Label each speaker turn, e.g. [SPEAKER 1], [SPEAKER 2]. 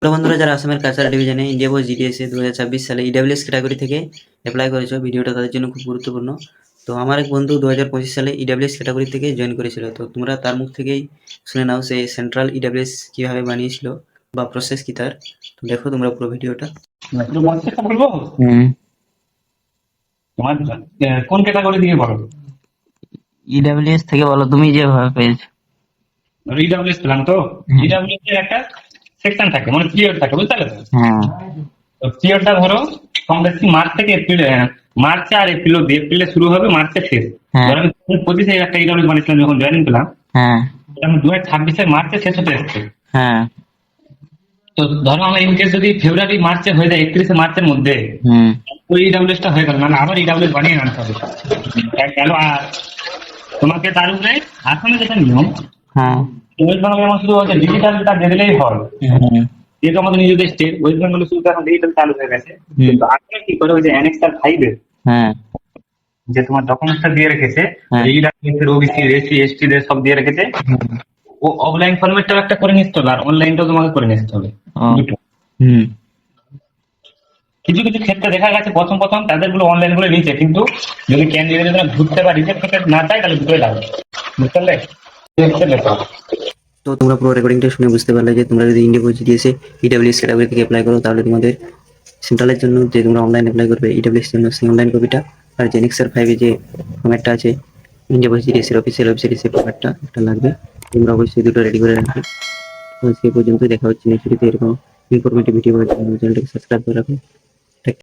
[SPEAKER 1] তো বন্ধুরা, যারা আসামের কালচারাল ডিভিশনে ইন্ডিয়া পোস্ট জিডিএসএ 2026 সালে ইডাব্লিউএস ক্যাটাগরি থেকে অ্যাপ্লাই করেছো, ভিডিওটা তাদের জন্য খুব গুরুত্বপূর্ণ। তো আমার এক বন্ধু 2025 সালে ইডাব্লিউএস ক্যাটাগরি থেকে জয়েন করেছিল। তো তোমরা তার মুখ থেকেই শুনে নাও সে সেন্ট্রাল ইডাব্লিউএস কিভাবে বানিয়েছিল বা প্রসেস কি তার। তো দেখো তোমরা পুরো ভিডিওটা।
[SPEAKER 2] একটু মন থেকে বলবো তোমার কোন ক্যাটাগরি দিয়ে বলো?
[SPEAKER 3] ইডাব্লিউএস থেকে বলো, তুমি যেভাবে পেয়েছো।
[SPEAKER 2] ইডাব্লিউএস পেলাম তো। ইডাব্লিউএস এর একটা সেকশন থাকে, মানে পিরিয়ড থাকে, বুঝতে পারলে?
[SPEAKER 3] হ্যাঁ
[SPEAKER 2] তো পিরিয়ডটা ধরো কম বেশি মার্চ থেকে এপ্রিল, মার্চে আর এপ্রিল অব্দি। এপ্রিলে শুরু হবে, মার্চে শেষ।
[SPEAKER 3] হ্যাঁ।
[SPEAKER 2] ধরো আমি 25-এ একটা ইডাব্লিউএস বানিয়েছিলাম যখন জয়েনিং পেলাম,
[SPEAKER 3] হ্যাঁ
[SPEAKER 2] আমি 2026-এর মার্চে শেষ হতে এসেছে।
[SPEAKER 3] হ্যাঁ
[SPEAKER 2] তো ধরো আমার ইনকেস যদি ফেব্রুয়ারি মার্চে হয়ে যায়, 31শে মার্চের মধ্যে
[SPEAKER 3] হুম
[SPEAKER 2] ওই ইডাব্লিউএস টা হয়ে গেল, মানে আবার ইডাব্লিউএস বানিয়ে আনতে হবে। গেল। আর তোমাকে তার উপরে আসামে যেটা নিয়ম,
[SPEAKER 3] হ্যাঁ
[SPEAKER 2] ওয়েস্ট বেঙ্গল যেমন শুধু হচ্ছে ডিজিটালটা দিয়ে দিলেই হয়,
[SPEAKER 3] হুম
[SPEAKER 2] যেহেতু আমাদের নিজেদের স্টেট। ওয়েস্ট বেঙ্গলে শুধু এখন ডিজিটাল চালু হয়ে গেছে,
[SPEAKER 3] হুম।
[SPEAKER 2] কিন্তু আগে কি করে ওই যে অ্যানেক্সার 5 এর
[SPEAKER 3] হ্যাঁ
[SPEAKER 2] যে তোমার ডকুমেন্টসটা দিয়ে রেখেছে,
[SPEAKER 3] হ্যাঁ।
[SPEAKER 2] ইডাব্লিউএস ওবিসি এসসি এসটি দের সব দিয়ে রেখেছে। ও অফলাইন ফরম্যাটটাও একটা করে নিতে হবে, আর অনলাইনটাও তোমাকে করে নিতে হবে,
[SPEAKER 3] ও।
[SPEAKER 2] দুটো।
[SPEAKER 3] হুম
[SPEAKER 2] কিছু কিছু ক্ষেত্রে দেখা গেছে প্রথম প্রথম তাদের গুলো অনলাইন করে নিচ্ছে, কিন্তু যদি ক্যান্ডিডেট ঘুরতে বা রিজেক্ট করতে না চায় তাহলে দুটোই লাগবে, বুঝতে পারলে? এই হচ্ছে ব্যাপার।
[SPEAKER 1] তো তোমরা পুরো রেকর্ডিংটা শুনে বুঝতে পারলে যে তোমরা যদি ইন্ডিয়া পোস্ট জিডিএসএ ইডাব্লিউএস ক্যাটাগরি থেকে অ্যাপ্লাই করো, তাহলে তোমাদের সেন্ট্রালের জন্য যে তোমরা অনলাইন অ্যাপ্লাই করবে ইডাব্লিউএস জন্য সেই অনলাইন কপিটা, আর যে নেক্সার 5 যে ফর্ম্যাটটা আছে ইন্ডিয়া পোস্ট জিডিএস এর অফিসিয়াল ওয়েবসাইটে, সেই ফর্ম্যাটটা একটা লাগবে। তোমরা অবশ্যই দুটো রেডি করে রাখবে। তো সেই পর্যন্ত দেখা হচ্ছে নেক্সট ভিডিওতে। এরকম ইনফরমেটিভ ভিডিও পাওয়ার জন্য চ্যানেলটাকে সাবস্ক্রাইব করে রাখো।